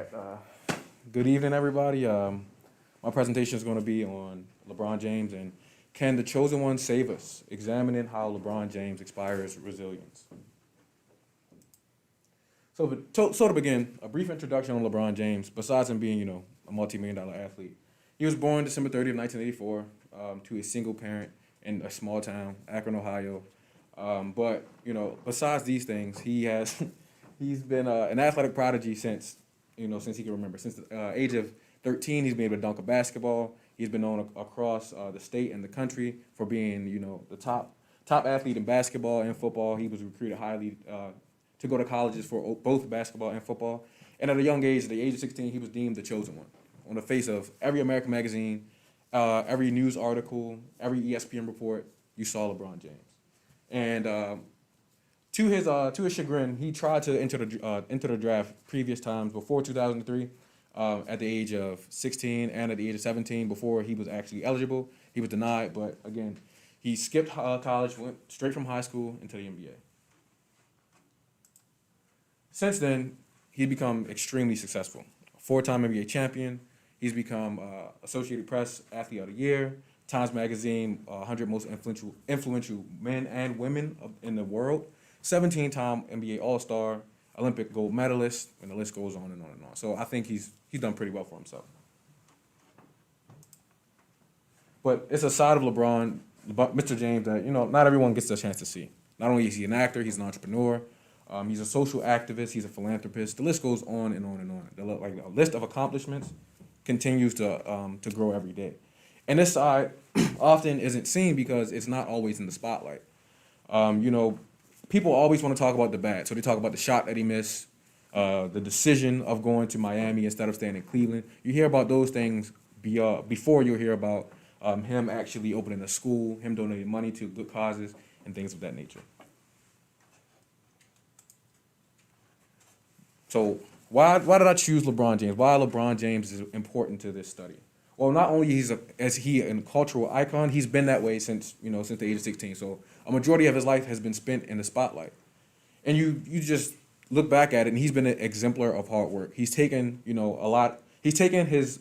right. Good evening, everybody. My presentation is going to be on LeBron James and can the chosen one save us? Examining how LeBron James inspires resilience. So to begin, a brief introduction on LeBron James. Besides him being, a multi-million-dollar athlete, he was born December 30th, 1984, to a single parent in a small town, Akron, Ohio. But besides these things, he's been an athletic prodigy since he can remember. Since the age of 13, he's been able to dunk a basketball. He's been known across the state and the country for being, the top athlete in basketball and football. He was recruited highly to go to colleges for both basketball and football. And at a young age, at the age of 16, he was deemed the chosen one. On the face of every American magazine, every news article, every ESPN report, you saw LeBron James. And to his chagrin, he tried to enter the draft previous times before 2003, at the age of 16 and at the age of 17 before he was actually eligible. He was denied, but again, he skipped college, went straight from high school into the NBA. Since then, he's become extremely successful. Four-time NBA champion. He's become Associated Press Athlete of the Year, Times Magazine 100 most influential men and women in the world, 17-time NBA All-Star, Olympic gold medalist, and the list goes on and on and on. So I think he's done pretty well for himself. But it's a side of LeBron, Mr. James, that not everyone gets a chance to see. Not only is he an actor, he's an entrepreneur. He's a social activist. He's a philanthropist. The list goes on and on and on. The list of accomplishments continues to grow every day. And this side often isn't seen because it's not always in the spotlight. People always want to talk about the bad. So they talk about the shot that he missed, the decision of going to Miami instead of staying in Cleveland. You hear about those things before you hear about him actually opening a school, him donating money to good causes, and things of that nature. So why did I choose LeBron James? Why LeBron James is important to this study? Well, not only is he a cultural icon, he's been that way since the age of 16. So a majority of his life has been spent in the spotlight. And you just look back at it, and he's been an exemplar of hard work. He's taken, a lot. He's taken his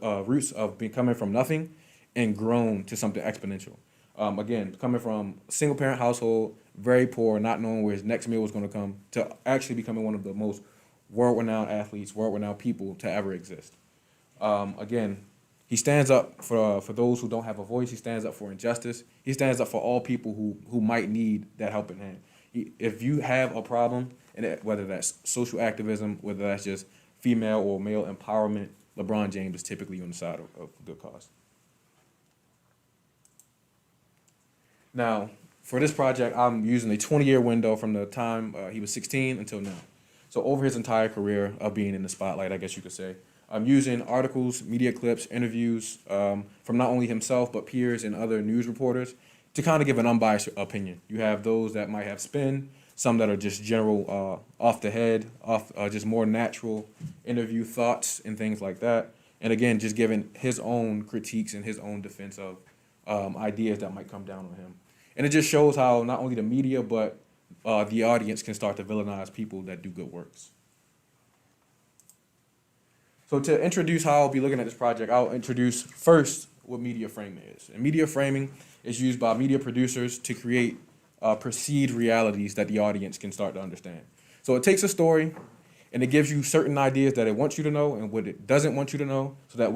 roots of coming from nothing and grown to something exponential. Again, coming from a single parent household, very poor, not knowing where his next meal was going to come, to actually becoming one of the most world-renowned athletes, world-renowned people to ever exist. Again, he stands up for those who don't have a voice. He stands up for injustice. He stands up for all people who might need that helping hand. If you have a problem, and whether that's social activism, whether that's just female or male empowerment, LeBron James is typically on the side of a good cause. Now, for this project, I'm using a 20-year window from the time he was 16 until now. So over his entire career of being in the spotlight, I guess you could say. I'm using articles, media clips, interviews from not only himself, but peers and other news reporters to kind of give an unbiased opinion. You have those that might have spin, some that are just general off the head, just more natural interview thoughts and things like that. And again, just giving his own critiques and his own defense of ideas that might come down on him. And it just shows how not only the media, but the audience can start to villainize people that do good works. So to introduce how I'll be looking at this project, I'll introduce first what media framing is. And media framing is used by media producers to create perceived realities that the audience can start to understand. So it takes a story and it gives you certain ideas that it wants you to know and what it doesn't want you to know, so that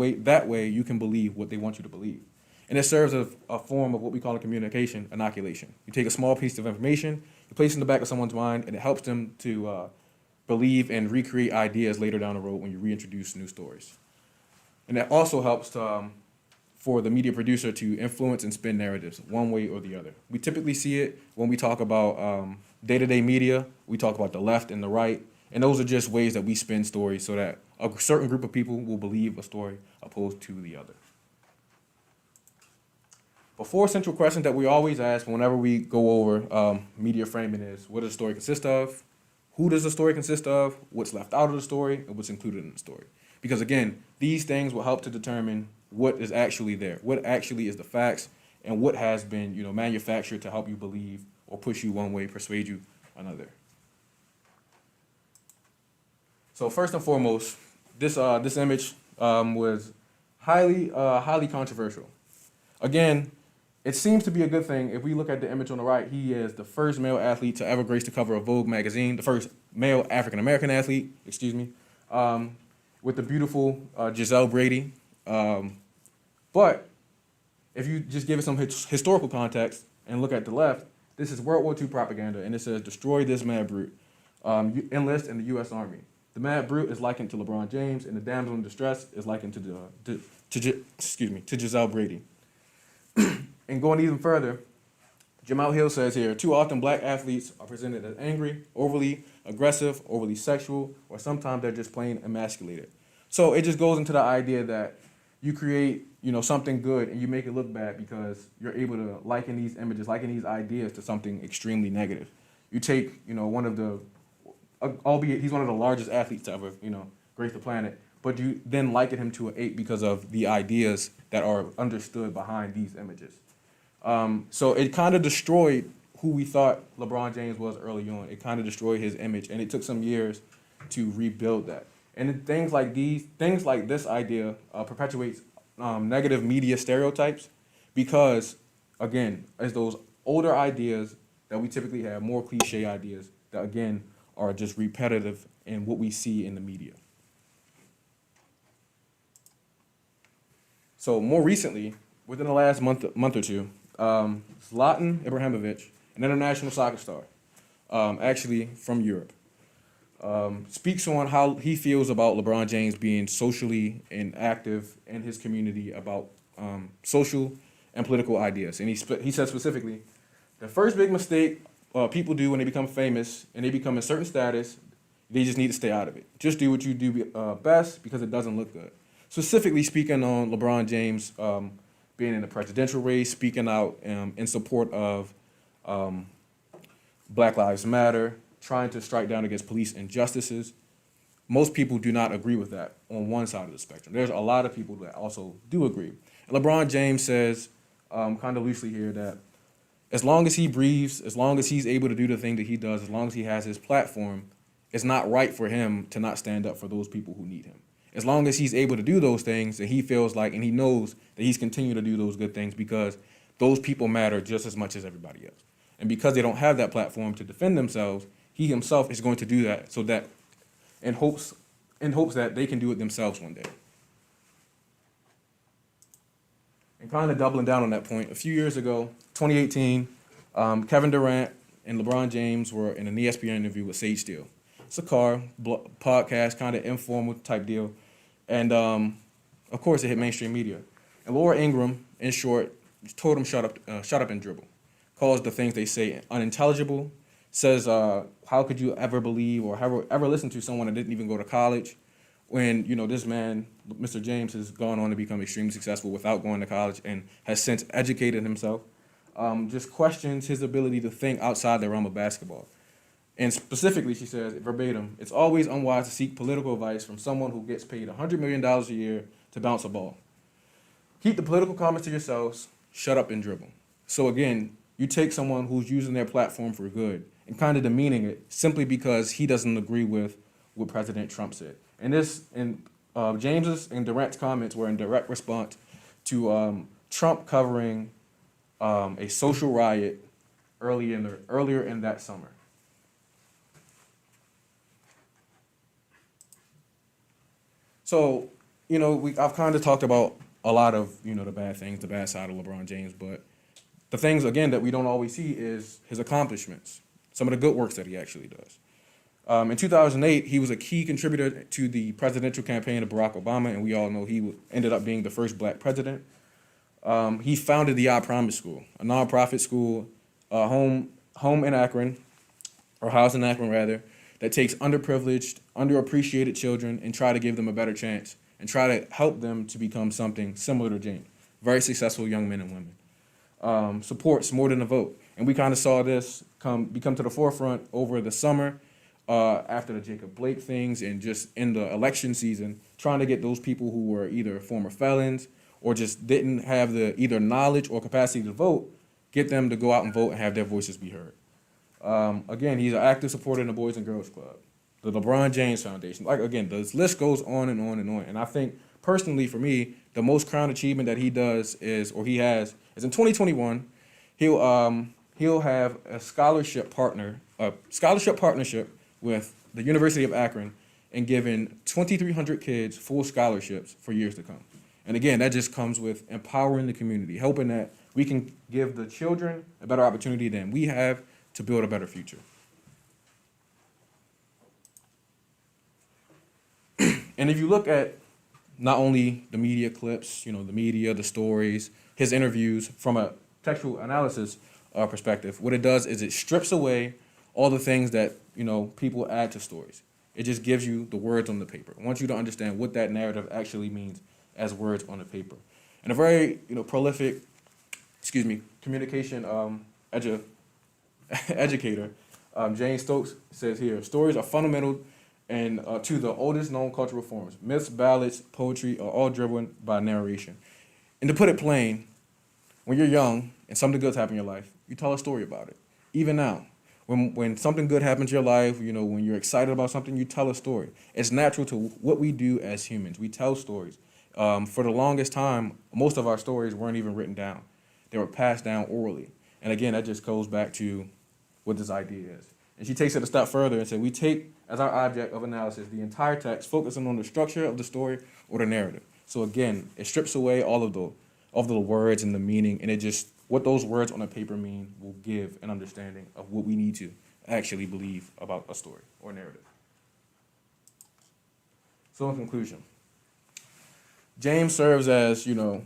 way you can believe what they want you to believe. And it serves as a form of what we call a communication inoculation. You take a small piece of information, you place it in the back of someone's mind, and it helps them to believe and recreate ideas later down the road when you reintroduce new stories. And that also helps for the media producer to influence and spin narratives one way or the other. We typically see it when we talk about day-to-day media. We talk about the left and the right, and those are just ways that we spin stories so that a certain group of people will believe a story opposed to the other. But four central questions that we always ask whenever we go over media framing is, what does the story consist of? Who does the story consist of? What's left out of the story? And what's included in the story? Because again, these things will help to determine what is actually there, what actually is the facts, and what has been manufactured to help you believe or push you one way, persuade you another. So first and foremost, this image was highly controversial. Again, it seems to be a good thing. If we look at the image on the right, he is the first male athlete to ever grace the cover of Vogue magazine, the first male African American athlete, with the beautiful Giselle Brady. But if you just give it some historical context and look at the left, this is World War II propaganda, and it says, "Destroy this mad brute. You enlist in the U.S. Army." The mad brute is likened to LeBron James, and the damsel in distress is likened to Giselle Brady. And going even further, Jamal Hill says here, "Too often black athletes are presented as angry, overly aggressive, overly sexual, or sometimes they're just plain emasculated." So it just goes into the idea that you create, something good and you make it look bad because you're able to liken these images, liken these ideas to something extremely negative. You take, one of the, albeit he's one of the largest athletes to ever, grace the planet, but you then liken him to an ape because of the ideas that are understood behind these images. So it kind of destroyed who we thought LeBron James was early on. It kind of destroyed his image, and it took some years to rebuild that. And things like this idea perpetuates negative media stereotypes because, again, it's those older ideas that we typically have, more cliche ideas that, again, are just repetitive in what we see in the media. So more recently, within the last month or two, Zlatan Ibrahimovic, an international soccer star, actually from Europe, speaks on how he feels about LeBron James being socially and active in his community about social and political ideas. And he said specifically, "The first big mistake people do when they become famous and they become a certain status, they just need to stay out of it. Just do what you do best because it doesn't look good." Specifically speaking on LeBron James being in the presidential race, speaking out in support of Black Lives Matter, trying to strike down against police injustices. Most people do not agree with that on one side of the spectrum. There's a lot of people that also do agree. And LeBron James says, kind of loosely here, that as long as he breathes, as long as he's able to do the thing that he does, as long as he has his platform, it's not right for him to not stand up for those people who need him. As long as he's able to do those things, and he feels like, and he knows that he's continuing to do those good things because those people matter just as much as everybody else. And because they don't have that platform to defend themselves, he himself is going to do that so that in hopes that they can do it themselves one day. And kind of doubling down on that point, a few years ago, 2018, Kevin Durant and LeBron James were in an ESPN interview with Sage Steele. It's a podcast, kind of informal type deal. And of course, it hit mainstream media. And Laura Ingraham, in short, told him shut up and dribble. Calls the things they say unintelligible. Says, how could you ever believe or ever listen to someone that didn't even go to college when, this man, Mr. James, has gone on to become extremely successful without going to college and has since educated himself. Just questions his ability to think outside the realm of basketball. And specifically, she says, verbatim, "It's always unwise to seek political advice from someone who gets paid $100 million a year to bounce a ball. Keep the political comments to yourselves, shut up and dribble." So again, you take someone who's using their platform for good and kind of demeaning it simply because he doesn't agree with what President Trump said. And James's and Durant's comments were in direct response to Trump covering a social riot earlier in that summer. So, I've kind of talked about a lot of, the bad things, the bad side of LeBron James, but the things, again, that we don't always see is his accomplishments, some of the good works that he actually does. In 2008, he was a key contributor to the presidential campaign of Barack Obama, and we all know he ended up being the first black president. He founded the I Promise School, a nonprofit school, home in Akron, or house in Akron rather, that takes underprivileged, underappreciated children and try to give them a better chance and try to help them to become something similar to James. Very successful young men and women. Supports More Than a Vote. And we kind of saw this become to the forefront over the summer after the Jacob Blake things and just in the election season, trying to get those people who were either former felons or just didn't have the either knowledge or capacity to vote, get them to go out and vote and have their voices be heard. Again, he's an active supporter in the Boys and Girls Club, the LeBron James Foundation. Like again, the list goes on and on and on. And I think personally for me, the most crown achievement that he does is, or he has, is in 2021. He'll have a scholarship partnership with the University of Akron, and giving 2,300 kids full scholarships for years to come. And again, that just comes with empowering the community, helping that we can give the children a better opportunity than we have to build a better future. And if you look at not only the media clips, the media, the stories, his interviews from a textual analysis perspective, what it does is it strips away all the things that, people add to stories. It just gives you the words on the paper. I want you to understand what that narrative actually means as words on the paper. And a very, prolific, communication educator, Jane Stokes says here, stories are fundamental and to the oldest known cultural forms. Myths, ballads, poetry are all driven by narration. And to put it plain, when you're young and something good's happened in your life, you tell a story about it. Even now, when something good happens in your life, when you're excited about something, you tell a story. It's natural to what we do as humans. We tell stories. For the longest time, most of our stories weren't even written down. They were passed down orally. And again, that just goes back to what this idea is. And she takes it a step further and said, we take as our object of analysis the entire text, focusing on the structure of the story or the narrative. So again, it strips away all of the words and the meaning, and it just, what those words on the paper mean will give an understanding of what we need to actually believe about a story or narrative. So in conclusion, James serves as,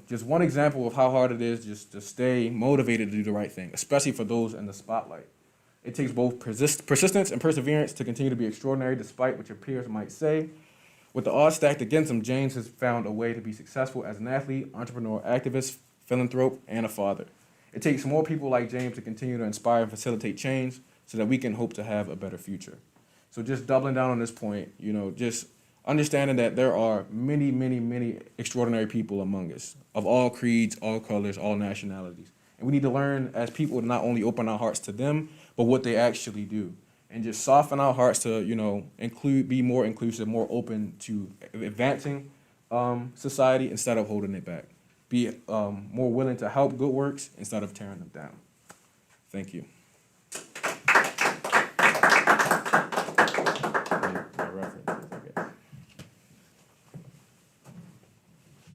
just one example of how hard it is just to stay motivated to do the right thing, especially for those in the spotlight. It takes both persistence and perseverance to continue to be extraordinary despite what your peers might say. With the odds stacked against him, James has found a way to be successful as an athlete, entrepreneur, activist, philanthrope, and a father. It takes more people like James to continue to inspire and facilitate change so that we can hope to have a better future. So just doubling down on this point, just understanding that there are many, many, many extraordinary people among us of all creeds, all colors, all nationalities. And we need to learn as people to not only open our hearts to them, but what they actually do. And just soften our hearts to, be more inclusive, more open to advancing society instead of holding it back. Be more willing to help good works instead of tearing them down. Thank you.